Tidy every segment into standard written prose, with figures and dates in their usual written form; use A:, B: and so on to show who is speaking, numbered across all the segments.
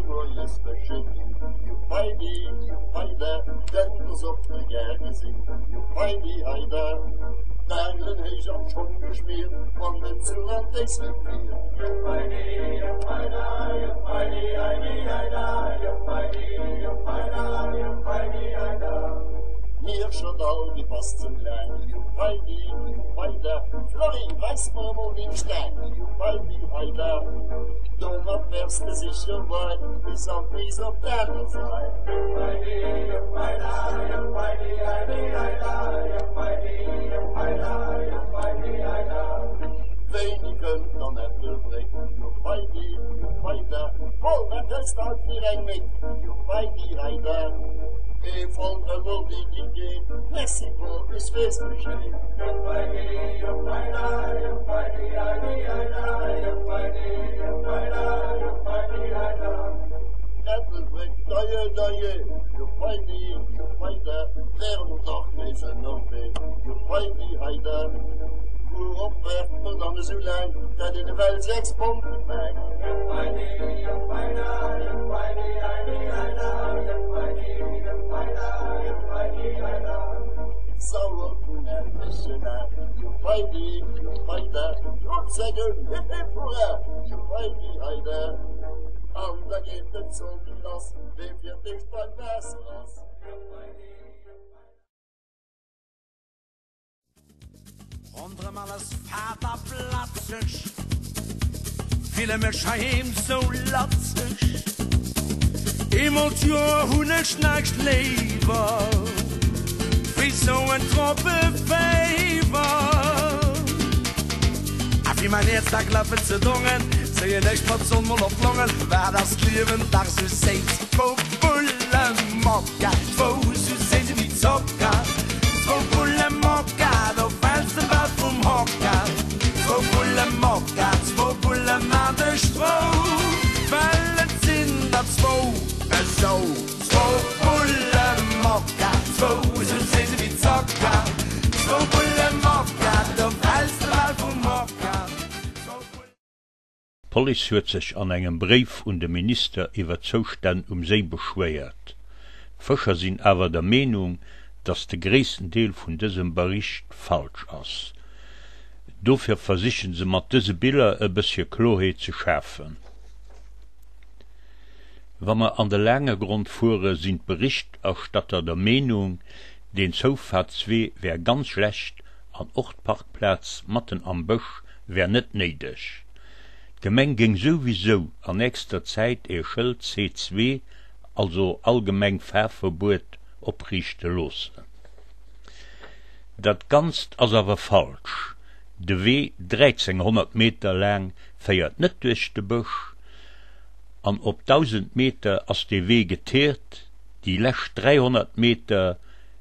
A: mooies verschinnen. Juppidi, juppide, denn uns op de Gerge singen. Juppidi, heide, Bergen heich am schon geschmiert, wann den Zuland des gefiert. Juppidi, juppide, juppidi, heidi, heide, juppidi, juppide, juppidi, heide. Mir schon all die Posten lernen, Juppidi, juppide, Florin, weiß man wo den Stein, Juppidi, heide. Donner wärst du sicher weit, bis auf Wies auf Berge frei. Juppidi, juppide, juppidi, heidi, heide, juppidi, juppide, juppidi, heide. Wenigen noch nicht übrig, Juppidi, juppide, wohl, wer ist halt für ein Mick, Juppidi, heide. Von der Mobilität geht, Mexiko ist festgestellt. Juppidi, juppide, juppidi, heidi, heide, juppidi, juppide, juppidi, heide. Äppelbrick, daje, juppidi, juppide, werden doch nicht so notwendig, juppidi, heide. Woerop werd me dan zo lang, dat in de Welt 6 Punkte weg. Juppidi, juppide, juppidi, heidi, heide, juppidi, juppide, juppidi, heide. Sauer kunnen missen, juppidi, juppide, trotz zeggen, hip hip hoera, juppidi, heide. En dan geht het zo wie los, wie wir dicht beim Wasser aus.
B: Andere mal als Vater platzig, viele mich heim so latzig. Immer Tür Hunisch nicht Leber, wie so ein Truppe Feber. Auf wie mein Herz da klappen zu Dungen, sehe nicht mal so mal auf Lungen, wer das Leben da so seht. Wo Bulle Mokka, wo so sehen sie wie Zocker, wo Bulle Mokka, da fällst du was vom Hocker. Wo Bulle Mokka, wo Bulle Made Stroh, fallen sind da zwei, so, wo Bulle Mokka, wo so sehen sie wie Zocker, wo Bulle Mokka, da fällst du was vom Hocker.
C: Police huet sich an engem Brief und dem Minister iwwer Zustand See beschwert. Fischer sind aber der Meinung, dass der größten Teil von diesem Bericht falsch ist. Dafür versichern sie mit diesen Bildern ein bisschen Klarheit zu schaffen. Wenn wir an der Längegrund fuhren, sind Berichterstatter der Meinung, den Sofa 2 wäre ganz schlecht, an Ortparkplatz mitten am Busch wäre nicht nötig. Gemeng ging sowieso an nächster Zeit Schild C2, also allgemein Fahrverbot, oprichten los. Dat ganz as aber falsch. De Weg 1300 Meter lang feiert net durch de Busch, an op 1000 Meter as de Weg geteert, die lächt 300 Meter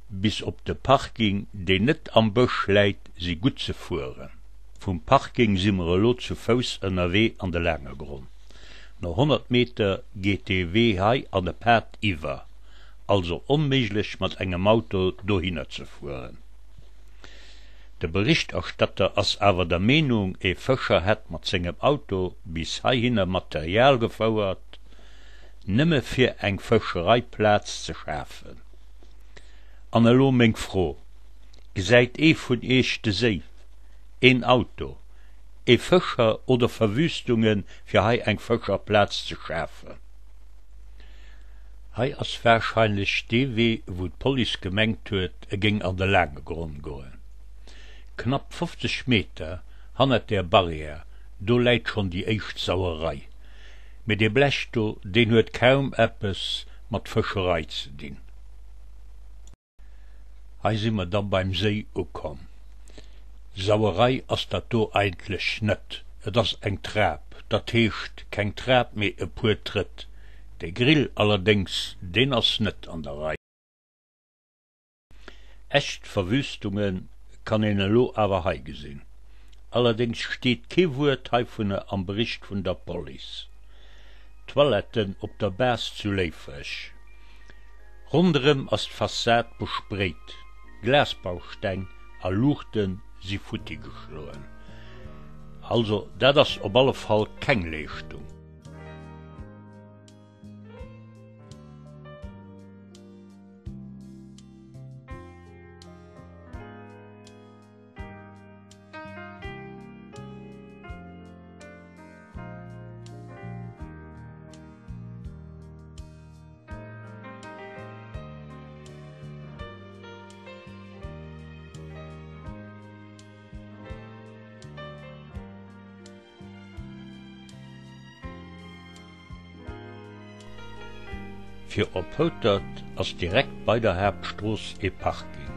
C: bis op de Parking, die net am Busch leidt, sie gut zu fuhren. Vom Parking sind wir lo zu Fuß NRW an der Längegrund. Nach 100 Meter geht die Weg an der Pad iwwer, also unmöglich mit engem Auto dahin zu fuhren. Der Berichterstatter ist aber der Meinung, Fischer hat mit seinem Auto bis hierhin Material gefauert, nimme für ein Fischereiplatz zu schaffen. Annelo meng froh, seid von de See, ein Auto, Fischer oder Verwüstungen für ein Fischerplatz zu schaffen. Hei ist wahrscheinlich die Weg, wo die Polizei gemengt hat, ging an der Längegrund gehen. Knapp 50 Meter hannet der Barriere, do leidt schon die echt Sauerei. Mit der Blechto, den hört kaum etwas mit Fischerei zu dienen. Hei sind wir dann beim See gekommen. Sauerei ist das do eigentlich net. Das ist ein Trab, das heißt kein Trab mehr ein paar Tritt. Der Grill allerdings, den ist net an der Reihe. Echt Verwüstungen kann eine lo aber hei gesehen. Allerdings steht kein Wort am Bericht von der Polizei. Toiletten ob der Bas zu leifrig. Rundherum ist Fassade besprayt, Glasbaustein, Luchten sie futti geschlagen. Also, das ist auf alle Fall keine Leistung. Für opotert ass direkt bei der Hauptstrasse e Parking.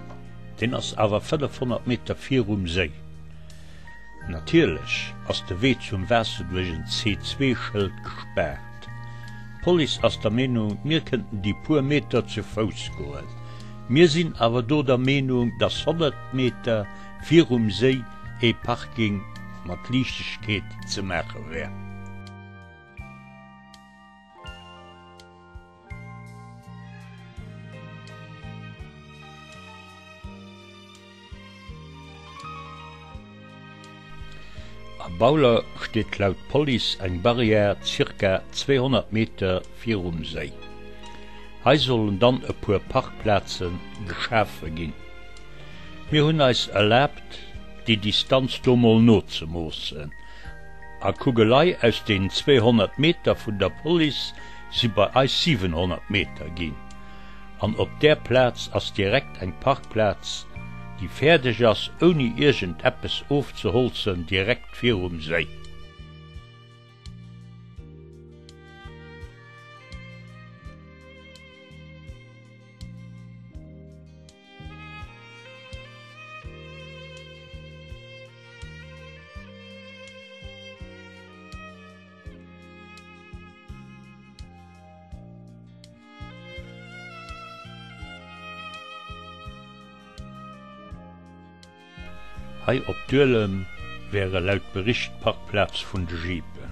C: Den ass awer 500 Meter vier See. Natürlich ass de Weg zum Wässer durch ein C2-Schild gesperrt. Police ass der Meinung, mir könnten die pur Meter zu Fuß gehen. Wir sind aber do der Meinung, dass 100 Meter vier See e Parking mat Lichtigkeit zu machen wäre. Am Bauler steht laut Police eng Barriere ca. 200 Meter vier See. Hei sollen dann e puer Parkplätzen geschaffen gin. Mir hunn eis erlaubt, die Distanz dommel notzumossen. A Kugelei aus den 200 Meter vun der Police si bei eis 700 Meter gin. An op der Platz ass direkt eng Parkplatz, die fertig ass ohne irgend etwas aufzuholzen direkt vier See. Hei op Dürlem wäre laut Bericht Parkplatz vun de Jeepe.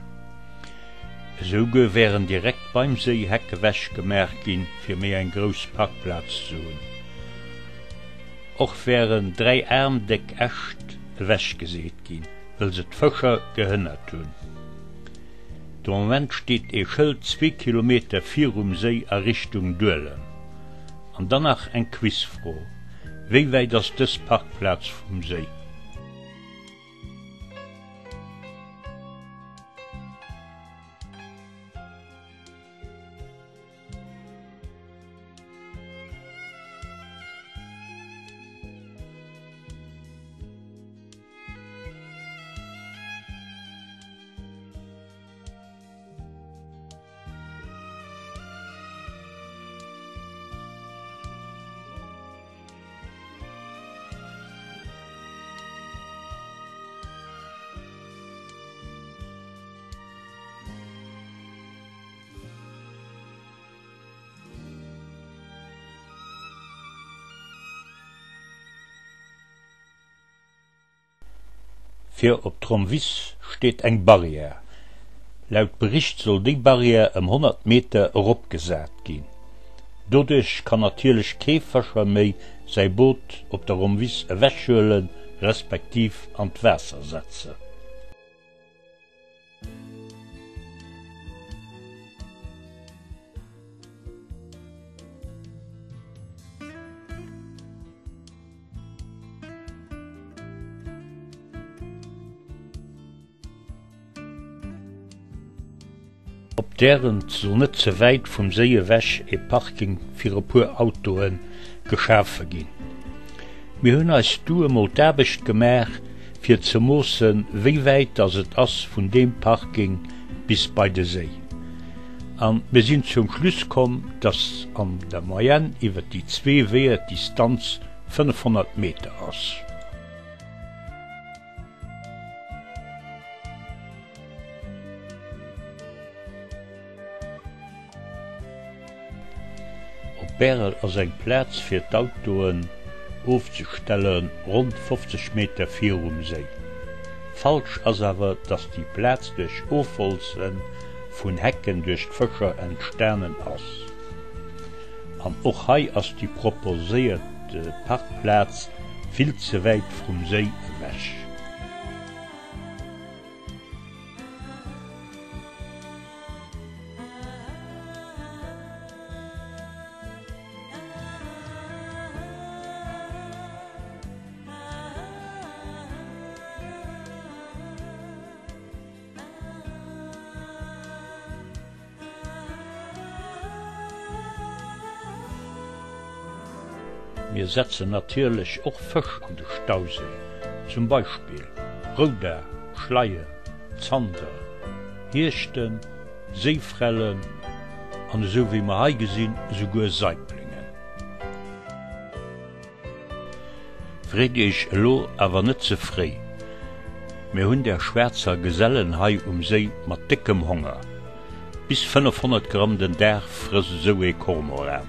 C: Soge wären direkt beim See Hecke wäsch gemerkt gin fir méi en gros Parkplatz zoen. Och wären 3 Armdeck echt wäsch geseet gin, weil se d'Fëcher gehënnert hunn. Do Moment steht e Schild 2 Kilometer vier See a Richtung Dürlem. An danach en Quizfroh. Wie weit das des Parkplatz vom See? Für op Tromvis steht eng Barriere. Laut Bericht soll die Barriere 100 Meter opgesät gehen. Dadurch kann natürlich kein Fischer mehr sein Boot op der Tromvis wäschhöhlen respektiv an Wasser setzen. Op deren so net so weit vom See wäsch e Parking fir e puer Autoen geschaffen gin. Wir hunn als due mal derbecht gemerk fir ze mossen, wie weit as et ass vun dem Parking bis bei de See. An wir sind zum Schluss kom, dass an der Moyenne iwwer die 2 Wehe Distanz 500 Meter ass. Bärel als eng Platz fir d'Autoen aufzustellen rund 50 Meter vier See. Falsch as awer, dass die Platz durch Aufholzen vun Hecken durch d'Fëcher entsternen ass. An och hei ass die proposierte Parkplatz viel zu weit vom See wäsch. Wir setzen natürlich auch Fisch an den Stausee, zum Beispiel Ruder, Schleie, Zander, Hirchten, Seefrellen an so wie ma hei gesinn sogur Säiblingen. Frede ich lo awer net ze frei. Mir hunn der Schwärzer Gesellen hei See mat dickem Hunger. Bis 500 Gramm den Dach frisse so e Kormoran.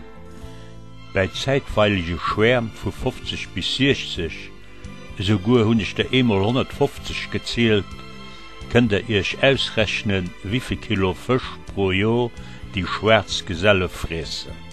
C: Bei zeitweilige Schwärm vu 50 bis 60, sogur hunn ich der emol 150 gezielt, könnt ihr euch ausrechnen, wie viel Kilo Fisch pro Jahr die Schwarzgeselle fressen.